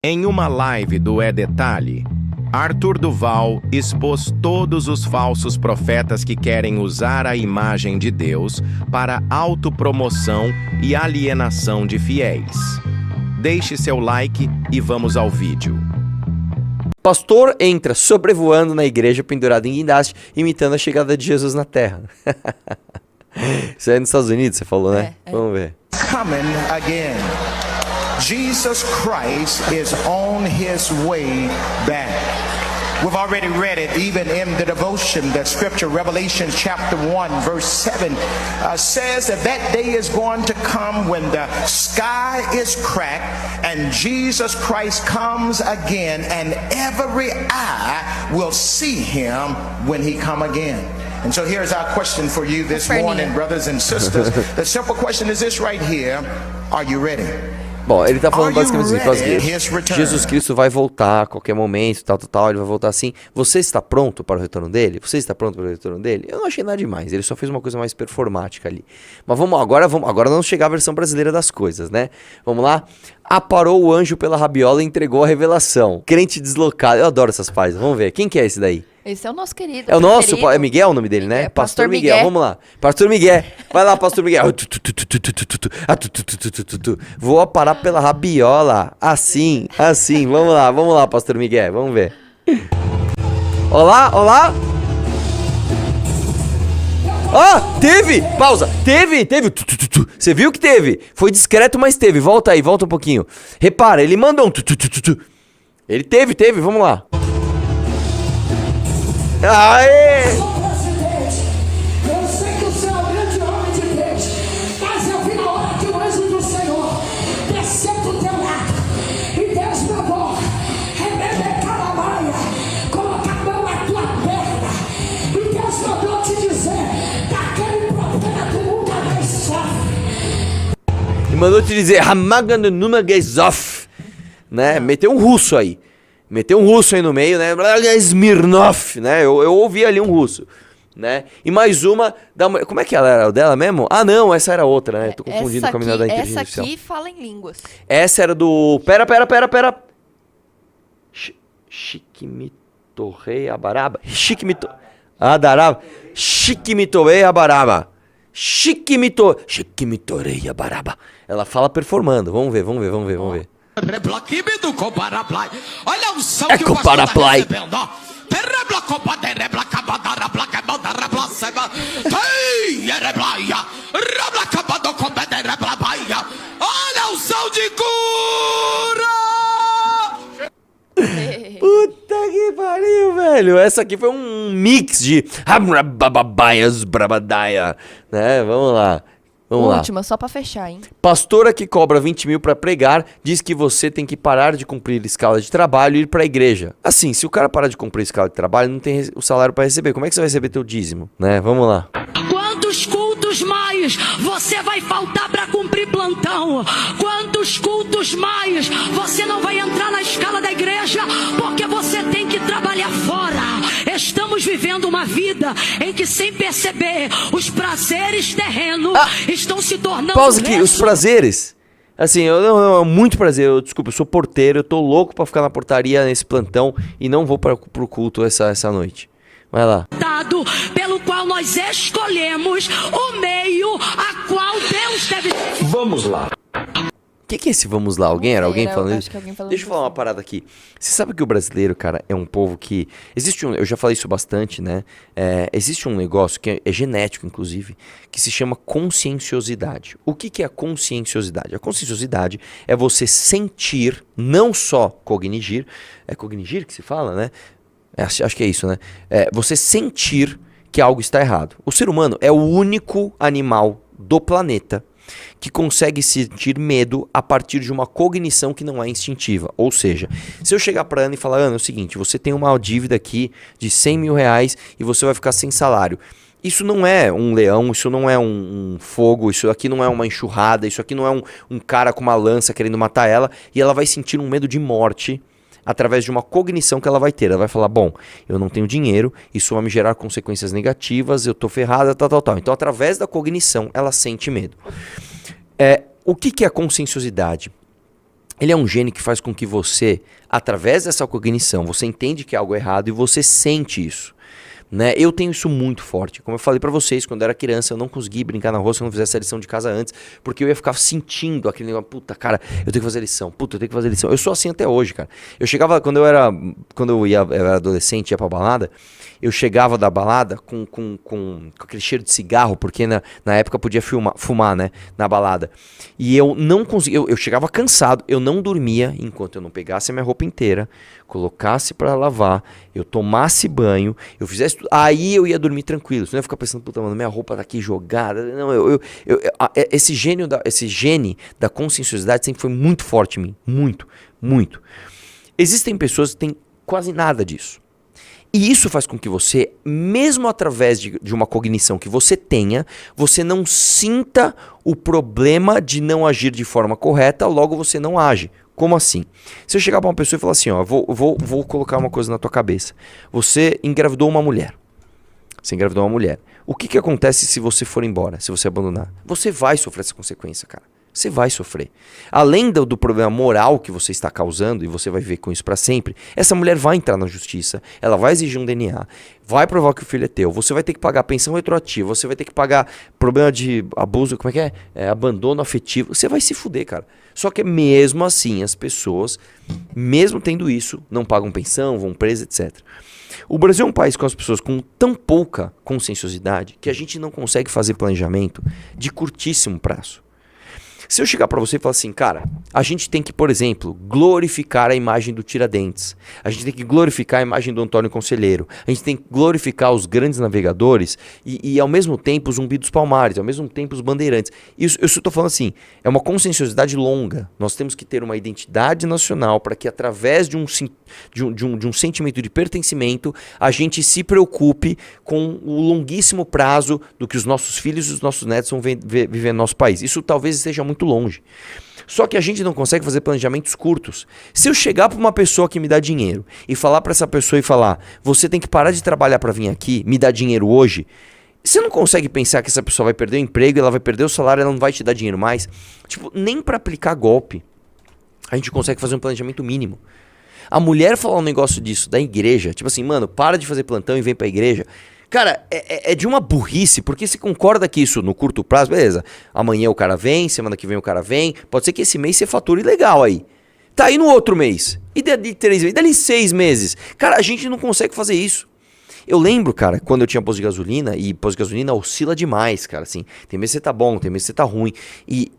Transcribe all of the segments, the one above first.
Em uma live do É Detalhe, Arthur Duval expôs todos os falsos profetas que querem usar a imagem de Deus para autopromoção e alienação de fiéis. Deixe seu like e vamos ao vídeo. Pastor entra sobrevoando na igreja pendurado em guindaste, imitando a chegada de Jesus na terra. Isso aí nos Estados Unidos, você falou, né? Vamos ver. Coming again. Jesus Christ is on his way back. We've already read it even in the devotion, that scripture, Revelation chapter 1, verse 7, says that that day is going to come when the sky is cracked and Jesus Christ comes again and every eye will see him when he come again. And so here's our question for you this morning, brothers and sisters. The simple question is this right here. Are you ready? Bom, ele tá falando basicamente assim, que Jesus Cristo vai voltar a qualquer momento, tal, ele vai voltar assim. Você está pronto para o retorno dele? Você está pronto para o retorno dele? Eu não achei nada demais, ele só fez uma coisa mais performática ali. Mas agora vamos chegar à versão brasileira das coisas, né? Vamos lá? Aparou o anjo pela rabiola e entregou a revelação. Crente deslocado, eu adoro essas páginas, vamos ver. Quem que é esse daí? Esse é o nosso querido. É o nosso? É Miguel o nome dele, né? Pastor Miguel, vamos lá. Pastor Miguel, vai lá, Pastor Miguel. Vou aparar pela rabiola. Assim, vamos lá, Pastor Miguel, vamos ver. Olá. Teve! Pausa! Teve! Você viu que teve? Foi discreto, mas teve. Volta aí, volta um pouquinho. Repara, ele mandou um Ele teve, vamos lá. Aê! Eu sei que o Senhor é um grande homem de Deus, mas eu vi na hora que o anjo do Senhor desceu do teu lado e Deus mandou rebebecar a maia, colocar a mão na tua perna e Deus mandou te dizer daquele profeta nunca mais sofre. E mandou te dizer Hamagan Numa Gezof, né? Meteu um russo aí. No meio, né? Smirnov, né? Eu ouvi ali um russo, né? E mais uma como é que ela era? O dela mesmo? Ah, não, essa era outra, né? Tô confundindo com a menina da inteligência artificial. Essa aqui fala em línguas. Essa era do... Pera. Shikmitorei Abaraba? Shikmitorei Abaraba. Shikmitorei Abaraba. Ela fala performando. Vamos ver. Olha o som que o pastor tá recebendo, ó. Olha o som de cura! Puta que pariu, velho. Essa aqui foi um mix de Brabadaya, né? Vamos lá. Última, só pra fechar, hein? Pastora que cobra 20 mil pra pregar diz que você tem que parar de cumprir escala de trabalho e ir pra igreja. Assim, se o cara parar de cumprir escala de trabalho, não tem o salário pra receber. Como é que você vai receber teu dízimo, né? Vamos lá. Quantos cultos mais você vai faltar para cumprir plantão? Quantos cultos mais você não vai entrar na escala da igreja porque você tem que trabalhar fora? Estamos vivendo uma vida em que, sem perceber, os prazeres terrenos estão se tornando... Pausa aqui, os prazeres... Assim, muito prazer, desculpa, eu sou porteiro, eu tô louco pra ficar na portaria nesse plantão e não vou pro culto essa noite. Vai lá. Pelo qual nós escolhemos o meio a qual Deus deve... Vamos lá. O que é esse vamos lá? Era alguém falando isso? Deixa eu falar uma assim. parada aqui. Você sabe que o brasileiro, cara, é um povo que... eu já falei isso bastante, né? Existe um negócio que é genético, inclusive, que se chama conscienciosidade. O que é a conscienciosidade? A conscienciosidade é você sentir, não só cognigir... É cognigir que se fala, né? Acho que é isso, né? Você sentir que algo está errado. O ser humano é o único animal do planeta que consegue sentir medo a partir de uma cognição que não é instintiva. Ou seja, se eu chegar para Ana e falar, Ana, é o seguinte, você tem uma dívida aqui de 100 mil reais e você vai ficar sem salário. Isso não é um leão, isso não é um fogo, isso aqui não é uma enxurrada, isso aqui não é um cara com uma lança querendo matar ela, e ela vai sentir um medo de morte através de uma cognição que ela vai ter. Ela vai falar, bom, eu não tenho dinheiro, isso vai me gerar consequências negativas, eu tô ferrada, tal. Então, através da cognição, ela sente medo. O que é a conscienciosidade? Ele é um gene que faz com que você, através dessa cognição, você entende que é algo errado e você sente isso. Né? Eu tenho isso muito forte. Como eu falei pra vocês, quando eu era criança, eu não consegui brincar na rua se eu não fizesse a lição de casa antes, porque eu ia ficar sentindo aquele negócio, puta, cara, eu tenho que fazer lição, puta, eu tenho que fazer lição. Eu sou assim até hoje, cara. Eu chegava, quando eu era adolescente, ia pra balada, eu chegava da balada com aquele cheiro de cigarro, porque na época podia fumar, né, na balada. E eu não conseguia, eu chegava cansado, eu não dormia enquanto eu não pegasse a minha roupa inteira, colocasse pra lavar, eu tomasse banho, eu fizesse tudo, aí eu ia dormir tranquilo. Senão eu ia ficar pensando, puta, mano, minha roupa tá aqui jogada. Não, esse gene da conscienciosidade sempre foi muito forte em mim. Muito, muito. Existem pessoas que têm quase nada disso. E isso faz com que você, mesmo através de uma cognição que você tenha, você não sinta o problema de não agir de forma correta, logo você não age. Como assim? Se eu chegar pra uma pessoa e falar assim, ó, vou colocar uma coisa na tua cabeça. Você engravidou uma mulher. Você engravidou uma mulher. O que acontece se você for embora, se você abandonar? Você vai sofrer essa consequência, cara. Você vai sofrer. Além do problema moral que você está causando, e você vai viver com isso pra sempre, essa mulher vai entrar na justiça, ela vai exigir um DNA, vai provar que o filho é teu, você vai ter que pagar pensão retroativa, você vai ter que pagar problema de abuso, como é que é? Abandono afetivo, você vai se fuder, cara. Só que mesmo assim, as pessoas, mesmo tendo isso, não pagam pensão, vão presas, etc. O Brasil é um país com as pessoas com tão pouca conscienciosidade que a gente não consegue fazer planejamento de curtíssimo prazo. Se eu chegar pra você e falar assim, cara, a gente tem que, por exemplo, glorificar a imagem do Tiradentes. A gente tem que glorificar a imagem do Antônio Conselheiro. A gente tem que glorificar os grandes navegadores e ao mesmo tempo os Zumbi dos Palmares, ao mesmo tempo os bandeirantes. Isso eu estou falando assim, é uma conscienciosidade longa. Nós temos que ter uma identidade nacional para que através de um sentimento de pertencimento, a gente se preocupe com o longuíssimo prazo do que os nossos filhos e os nossos netos vão viver no nosso país. Isso talvez esteja muito longe. Só que a gente não consegue fazer planejamentos curtos. Se eu chegar para uma pessoa que me dá dinheiro e falar para essa pessoa e falar, você tem que parar de trabalhar para vir aqui, me dar dinheiro hoje, você não consegue pensar que essa pessoa vai perder o emprego, ela vai perder o salário, ela não vai te dar dinheiro mais? Tipo, nem para aplicar golpe a gente consegue fazer um planejamento mínimo. A mulher falar um negócio disso da igreja, tipo assim, mano, para de fazer plantão e vem pra igreja. Cara, é de uma burrice, porque se concorda que isso no curto prazo, beleza, amanhã o cara vem, semana que vem o cara vem, pode ser que esse mês você fature legal aí. Tá aí no outro mês, e dali 3 meses, e dali 6 meses. Cara, a gente não consegue fazer isso. Eu lembro, cara, quando eu tinha posto de gasolina, e posto de gasolina oscila demais, cara, assim, tem mês que você tá bom, tem mês que você tá ruim, e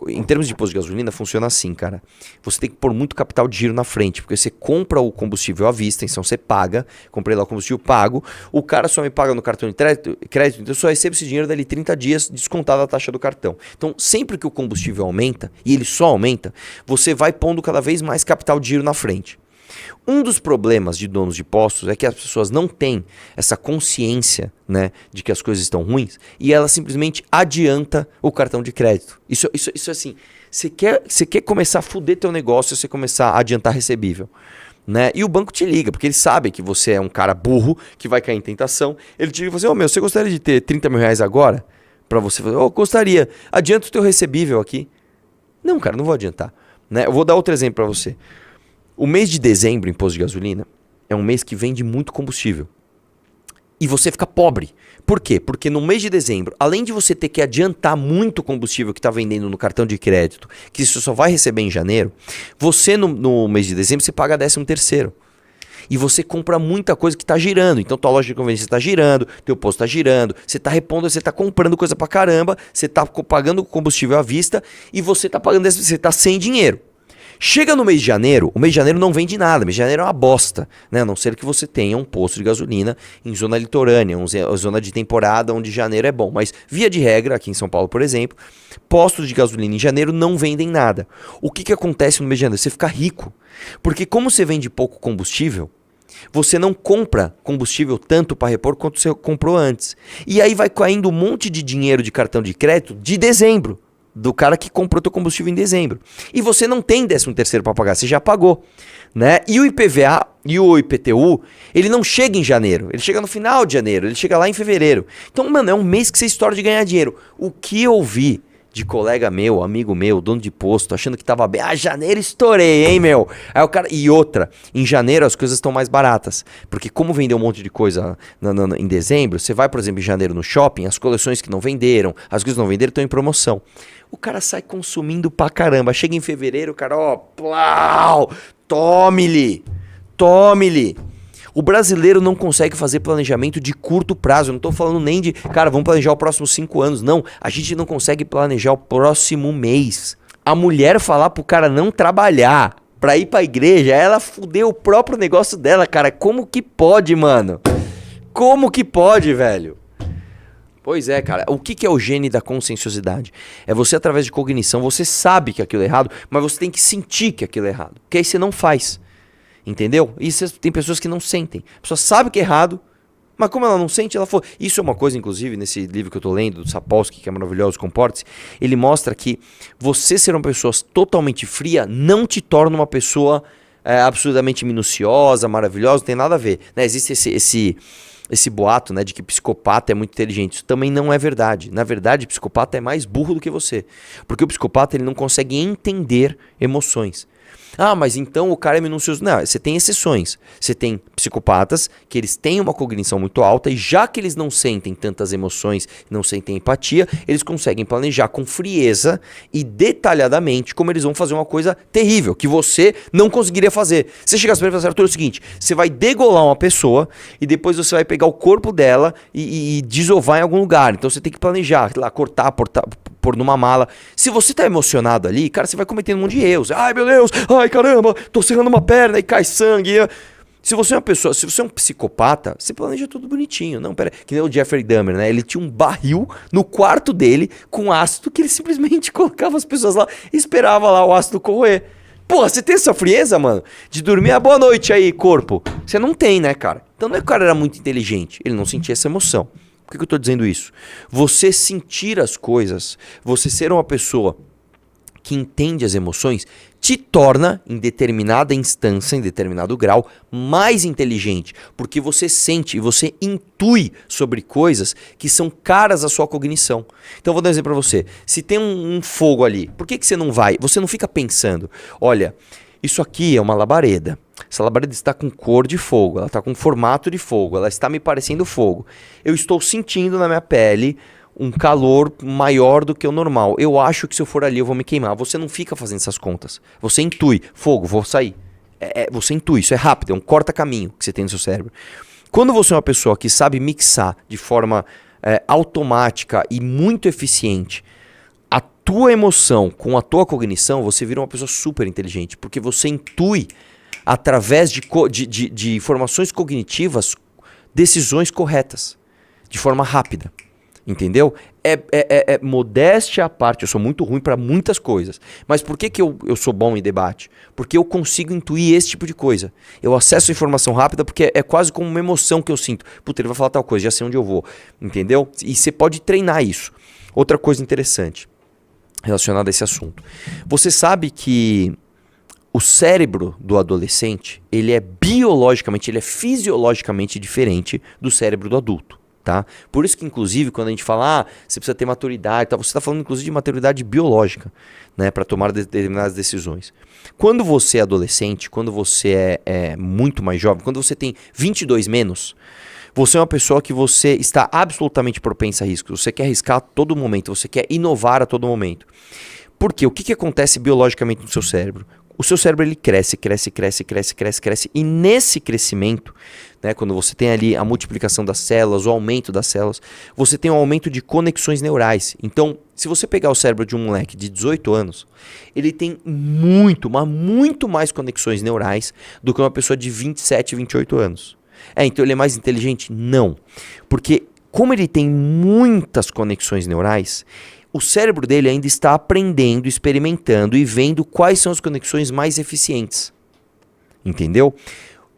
em termos de posto de gasolina, funciona assim, cara. Você tem que pôr muito capital de giro na frente, porque você compra o combustível à vista, então você paga, comprei lá o combustível, pago, o cara só me paga no cartão de crédito, então eu só recebo esse dinheiro dali 30 dias descontado a taxa do cartão. Então, sempre que o combustível aumenta, e ele só aumenta, você vai pondo cada vez mais capital de giro na frente. Um dos problemas de donos de postos é que as pessoas não têm essa consciência, né, de que as coisas estão ruins e ela simplesmente adianta o cartão de crédito. Isso assim, você quer começar a fuder teu negócio, você começar a adiantar recebível, né? E o banco te liga, porque ele sabe que você é um cara burro, que vai cair em tentação. Ele te liga e fala assim, você gostaria de ter 30 mil reais agora? Pra você fazer, gostaria, adianta o teu recebível aqui. Não, cara, não vou adiantar, né? Eu vou dar outro exemplo pra você. O mês de dezembro, em posto de gasolina, é um mês que vende muito combustível. E você fica pobre. Por quê? Porque no mês de dezembro, além de você ter que adiantar muito combustível que está vendendo no cartão de crédito, que você só vai receber em janeiro, você no mês de dezembro você paga 13º. E você compra muita coisa que está girando. Então tua loja de conveniência está girando, teu posto está girando, você está repondo, você está comprando coisa pra caramba, você está pagando combustível à vista e você está pagando, você está sem dinheiro. Chega no mês de janeiro, o mês de janeiro não vende nada, o mês de janeiro é uma bosta, né? A não ser que você tenha um posto de gasolina em zona litorânea, zona de temporada onde janeiro é bom. Mas, via de regra, aqui em São Paulo, por exemplo, postos de gasolina em janeiro não vendem nada. O que acontece no mês de janeiro? Você fica rico, porque como você vende pouco combustível, você não compra combustível tanto para repor quanto você comprou antes. E aí vai caindo um monte de dinheiro de cartão de crédito de dezembro. Do cara que comprou teu combustível em dezembro. E você não tem 13º para pagar, você já pagou, né? E o IPVA e o IPTU, ele não chega em janeiro, ele chega no final de janeiro, ele chega lá em fevereiro. Então, mano, é um mês que você estoura de ganhar dinheiro. O que eu vi de colega meu, amigo meu, dono de posto, achando que tava bem. Ah, janeiro estourei, hein, meu? Aí o cara... E outra, em janeiro as coisas estão mais baratas. Porque como vendeu um monte de coisa em dezembro, você vai, por exemplo, em janeiro no shopping, as coleções que não venderam, as coisas que não venderam estão em promoção. O cara sai consumindo pra caramba. Chega em fevereiro, o cara, ó, plau, tome-lhe. O brasileiro não consegue fazer planejamento de curto prazo. Eu não tô falando nem de, cara, vamos planejar os próximos 5 anos. Não, a gente não consegue planejar o próximo mês. A mulher falar pro cara não trabalhar pra ir pra igreja, ela fudeu o próprio negócio dela, cara. Como que pode, mano? Como que pode, velho? Pois é, cara. O que é o gene da conscienciosidade? É você, através de cognição, você sabe que aquilo é errado, mas você tem que sentir que aquilo é errado. Porque aí você não faz. Entendeu? E tem pessoas que não sentem. A pessoa sabe que é errado, mas como ela não sente, ela for... Isso é uma coisa, inclusive, nesse livro que eu tô lendo, do Sapolsky, que é maravilhoso, Comporte-se, ele mostra que você ser uma pessoa totalmente fria não te torna uma pessoa absurdamente minuciosa, maravilhosa, não tem nada a ver. Né? Existe esse boato, né, de que psicopata é muito inteligente. Isso também não é verdade. Na verdade, psicopata é mais burro do que você. Porque o psicopata ele não consegue entender emoções. Ah, mas então o cara é minucioso. Não, você tem exceções. Você tem psicopatas que eles têm uma cognição muito alta e já que eles não sentem tantas emoções, não sentem empatia, eles conseguem planejar com frieza e detalhadamente como eles vão fazer uma coisa terrível, que você não conseguiria fazer. Você chegasse para ele e falasse, Arthur, é o seguinte, você vai degolar uma pessoa e depois você vai pegar o corpo dela e desovar em algum lugar. Então você tem que planejar, lá, cortar, pôr numa mala. Se você tá emocionado ali, cara, você vai cometendo um monte de erros. Ai, meu Deus, ai, caramba, tô serrando uma perna e cai sangue. Se você é uma pessoa, se você é um psicopata, você planeja tudo bonitinho. Não, pera, que nem o Jeffrey Dahmer, né? Ele tinha um barril no quarto dele com ácido que ele simplesmente colocava as pessoas lá e esperava lá o ácido corroer. Porra, você tem essa frieza, mano? De dormir, boa noite aí, corpo. Você não tem, né, cara? Então não é que o cara era muito inteligente, ele não sentia essa emoção. Por que eu tô dizendo isso? Você sentir as coisas, você ser uma pessoa que entende as emoções, te torna, em determinada instância, em determinado grau, mais inteligente. Porque você sente e você intui sobre coisas que são caras à sua cognição. Então, eu vou dar um exemplo para você. Se tem um fogo ali, por que você não vai? Você não fica pensando, olha, isso aqui é uma labareda. Essa labareda está com cor de fogo, ela está com formato de fogo, ela está me parecendo fogo. Eu estou sentindo na minha pele um calor maior do que o normal. Eu acho que se eu for ali eu vou me queimar. Você não fica fazendo essas contas. Você intui, fogo, vou sair. Você intui, isso é rápido, é um corta-caminho que você tem no seu cérebro. Quando você é uma pessoa que sabe mixar de forma automática e muito eficiente a tua emoção com a tua cognição, você vira uma pessoa super inteligente, porque você intui através de informações cognitivas, decisões corretas, de forma rápida, entendeu? Modéstia à parte, eu sou muito ruim para muitas coisas, mas por que eu sou bom em debate? Porque eu consigo intuir esse tipo de coisa, eu acesso a informação rápida porque é quase como uma emoção que eu sinto, puta, ele vai falar tal coisa, já sei onde eu vou, entendeu? E você pode treinar isso. Outra coisa interessante relacionada a esse assunto, você sabe que o cérebro do adolescente, ele é biologicamente, ele é fisiologicamente diferente do cérebro do adulto, tá? Por isso que, inclusive, quando a gente fala, você precisa ter maturidade, tá? Você está falando, inclusive, de maturidade biológica, né? Para tomar determinadas decisões. Quando você é adolescente, quando você é muito mais jovem, quando você tem 22 menos, você é uma pessoa que você está absolutamente propensa a riscos. Você quer arriscar a todo momento, você quer inovar a todo momento. Por quê? O que acontece biologicamente no seu cérebro? O seu cérebro ele cresce, e nesse crescimento, né, quando você tem ali a multiplicação das células, o aumento das células, você tem um aumento de conexões neurais. Então, se você pegar o cérebro de um moleque de 18 anos, ele tem muito mais conexões neurais do que uma pessoa de 27, 28 anos. Então ele é mais inteligente? Não. Porque como ele tem muitas conexões neurais, o cérebro dele ainda está aprendendo, experimentando e vendo quais são as conexões mais eficientes. Entendeu?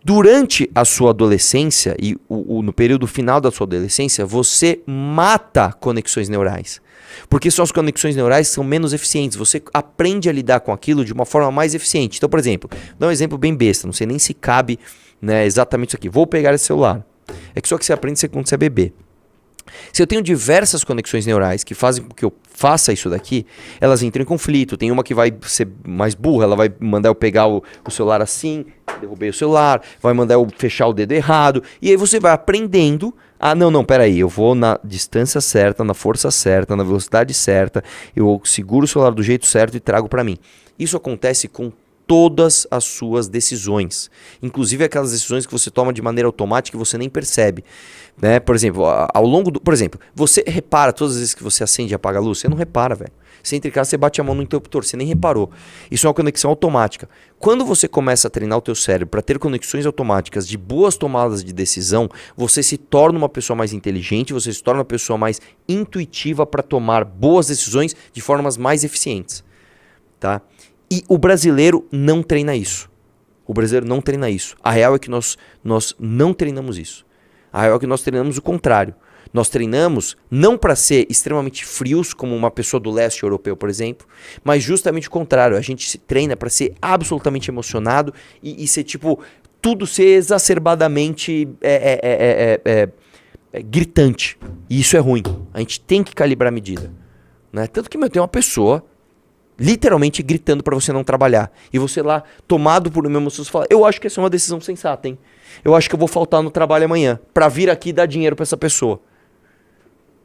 Durante a sua adolescência e no período final da sua adolescência, você mata conexões neurais. Porque são as conexões neurais que são menos eficientes. Você aprende a lidar com aquilo de uma forma mais eficiente. Então, por exemplo, vou dar um exemplo bem besta, não sei nem se cabe, né, exatamente isso aqui. Vou pegar esse celular. É que só que você aprende quando você é bebê. Se eu tenho diversas conexões neurais que fazem com que eu faça isso daqui, elas entram em conflito. Tem uma que vai ser mais burra, ela vai mandar eu pegar o celular assim, derrubei o celular, vai mandar eu fechar o dedo errado, e aí você vai aprendendo a, não, peraí, eu vou na distância certa, na força certa, na velocidade certa, eu seguro o celular do jeito certo e trago para mim. Isso acontece com todas as suas decisões, inclusive aquelas decisões que você toma de maneira automática e você nem percebe, né? Por exemplo, ao longo do, por exemplo, você repara todas as vezes que você acende e apaga a luz, você não repara, velho. Você entra em casa, você bate a mão no interruptor, você nem reparou. Isso é uma conexão automática. Quando você começa a treinar o teu cérebro para ter conexões automáticas de boas tomadas de decisão, você se torna uma pessoa mais inteligente, você se torna uma pessoa mais intuitiva para tomar boas decisões de formas mais eficientes, tá? E o brasileiro não treina isso. O brasileiro não treina isso. A real é que nós não treinamos isso. A real é que nós treinamos o contrário. Nós treinamos não para ser extremamente frios, como uma pessoa do leste europeu, por exemplo, mas justamente o contrário. A gente se treina para ser absolutamente emocionado e ser tipo, tudo ser exacerbadamente gritante. E isso é ruim. A gente tem que calibrar a medida, né? Tanto que tem uma pessoa literalmente gritando para você não trabalhar. E você lá, tomado por uma emoção, você fala, eu acho que essa é uma decisão sensata, hein? Eu acho que eu vou faltar no trabalho amanhã para vir aqui e dar dinheiro para essa pessoa.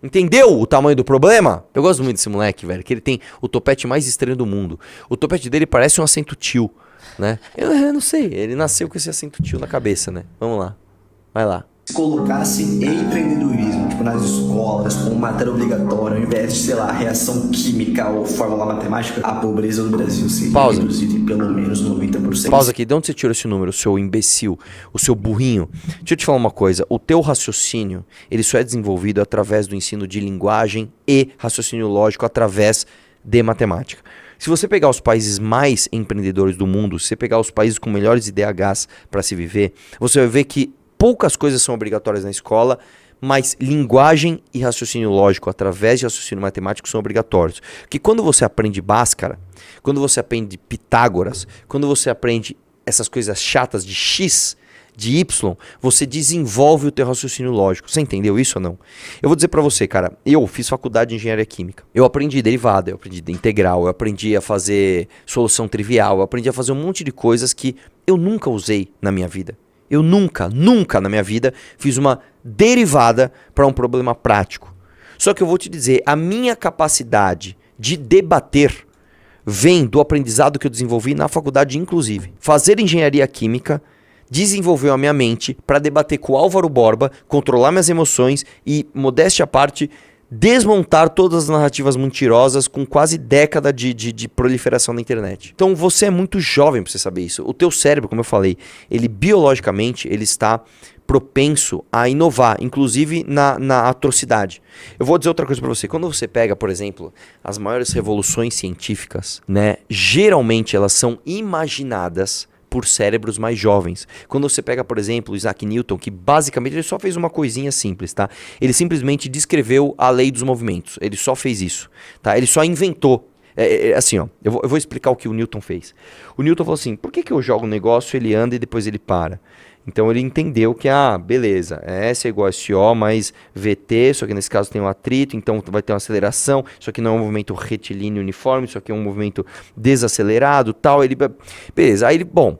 Entendeu o tamanho do problema? Eu gosto muito desse moleque, velho, que ele tem o topete mais estranho do mundo. O topete dele parece um acento tio, né? Eu não sei, ele nasceu com esse acento tio na cabeça, né? Vamos lá, vai lá. Se colocasse empreendedorismo, tipo, nas escolas, como matéria obrigatória, ao invés de, sei lá, reação química ou fórmula matemática, a pobreza do Brasil seria reduzida em pelo menos 90%. Pausa aqui, de onde você tirou esse número, seu imbecil, o seu burrinho? Deixa eu te falar uma coisa, o teu raciocínio, ele só é desenvolvido através do ensino de linguagem e raciocínio lógico através de matemática. Se você pegar os países mais empreendedores do mundo, se você pegar os países com melhores IDHs para se viver, você vai ver que poucas coisas são obrigatórias na escola, mas linguagem e raciocínio lógico através de raciocínio matemático são obrigatórios. Porque quando você aprende Bhaskara, quando você aprende Pitágoras, quando você aprende essas coisas chatas de X, de Y, você desenvolve o teu raciocínio lógico. Você entendeu isso ou não? Eu vou dizer pra você, cara, eu fiz faculdade de engenharia química. Eu aprendi derivada, eu aprendi integral, eu aprendi a fazer solução trivial, eu aprendi a fazer um monte de coisas que eu nunca usei na minha vida. Eu nunca na minha vida fiz uma derivada para um problema prático. Só que eu vou te dizer, a minha capacidade de debater vem do aprendizado que eu desenvolvi na faculdade, inclusive. Fazer engenharia química desenvolveu a minha mente para debater com o Álvaro Borba, controlar minhas emoções e, modéstia à parte, desmontar todas as narrativas mentirosas com quase década de proliferação na internet. Então você é muito jovem para você saber isso. O teu cérebro, como eu falei, ele biologicamente ele está propenso a inovar, inclusive na atrocidade. Eu vou dizer outra coisa para você. Quando você pega, por exemplo, as maiores revoluções científicas, né, geralmente elas são imaginadas por cérebros mais jovens. Quando você pega, por exemplo, o Isaac Newton, que basicamente ele só fez uma coisinha simples, tá? Ele simplesmente descreveu a lei dos movimentos. Ele só fez isso, tá? Ele só inventou. Assim, ó, eu vou explicar o que o Newton fez. O Newton falou assim, por que eu jogo um negócio, ele anda e depois ele para? Então ele entendeu que, beleza, S é igual a SO mais VT, só que nesse caso tem um atrito, então vai ter uma aceleração, isso aqui não é um movimento retilíneo uniforme, isso aqui é um movimento desacelerado, tal, beleza, aí ele, bom,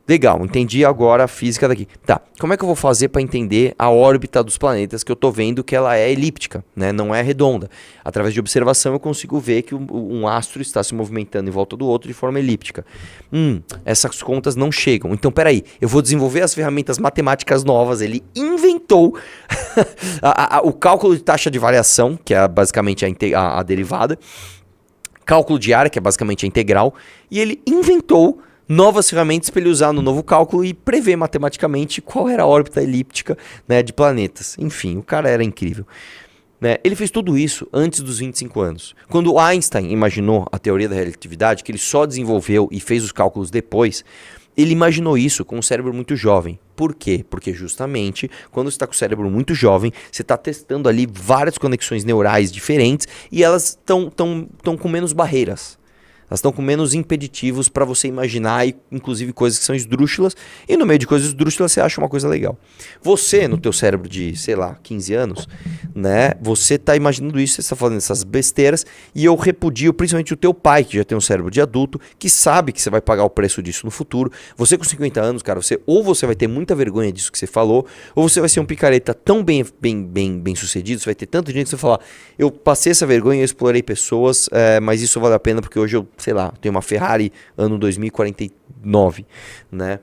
legal, entendi agora a física daqui. Tá, como é que eu vou fazer para entender a órbita dos planetas que eu tô vendo que ela é elíptica, né? Não é redonda. Através de observação eu consigo ver que um astro está se movimentando em volta do outro de forma elíptica. Essas contas não chegam. Então, peraí, eu vou desenvolver as ferramentas matemáticas novas. Ele inventou o cálculo de taxa de variação, que é basicamente a derivada, cálculo de área, que é basicamente a integral, e ele inventou novas ferramentas para ele usar no novo cálculo e prever matematicamente qual era a órbita elíptica, né, de planetas. Enfim, o cara era incrível. Né? Ele fez tudo isso antes dos 25 anos. Quando Einstein imaginou a teoria da relatividade, que ele só desenvolveu e fez os cálculos depois, ele imaginou isso com um cérebro muito jovem. Por quê? Porque justamente quando você está com o cérebro muito jovem, você está testando ali várias conexões neurais diferentes e elas estão com menos barreiras. Elas estão com menos impeditivos para você imaginar, e inclusive coisas que são esdrúxulas, e no meio de coisas esdrúxulas você acha uma coisa legal. Você, no teu cérebro de, sei lá, 15 anos, né, você tá imaginando isso, você está fazendo essas besteiras, e eu repudio principalmente o teu pai, que já tem um cérebro de adulto, que sabe que você vai pagar o preço disso no futuro. Você com 50 anos, cara, ou você vai ter muita vergonha disso que você falou, ou você vai ser um picareta tão bem sucedido, você vai ter tanto dinheiro que você vai falar, eu passei essa vergonha, eu explorei pessoas, mas isso vale a pena porque hoje eu, sei lá, tenho uma Ferrari ano 2049, né?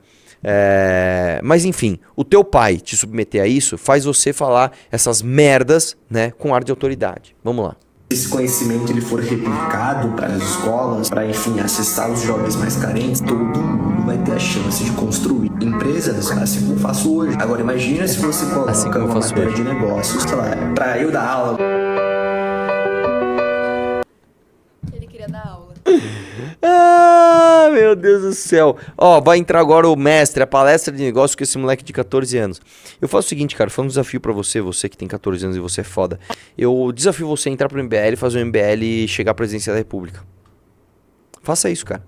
Mas enfim, o teu pai te submeter a isso faz você falar essas merdas, né, com ar de autoridade. Vamos lá. Esse conhecimento ele for replicado para as escolas, para, enfim, acessar os jovens mais carentes, todo mundo vai ter a chance de construir empresas, assim como eu faço hoje. Agora, imagina se você coloca uma matéria de negócios, sei lá, para eu dar aula. Ele queria dar aula. Ah, meu Deus do céu. Ó, vai entrar agora o mestre, a palestra de negócio com esse moleque de 14 anos. Eu faço o seguinte, cara, foi um desafio pra você que tem 14 anos e você é foda. Eu desafio você a entrar pro MBL, fazer um MBL e chegar à presidência da República. Faça isso, cara.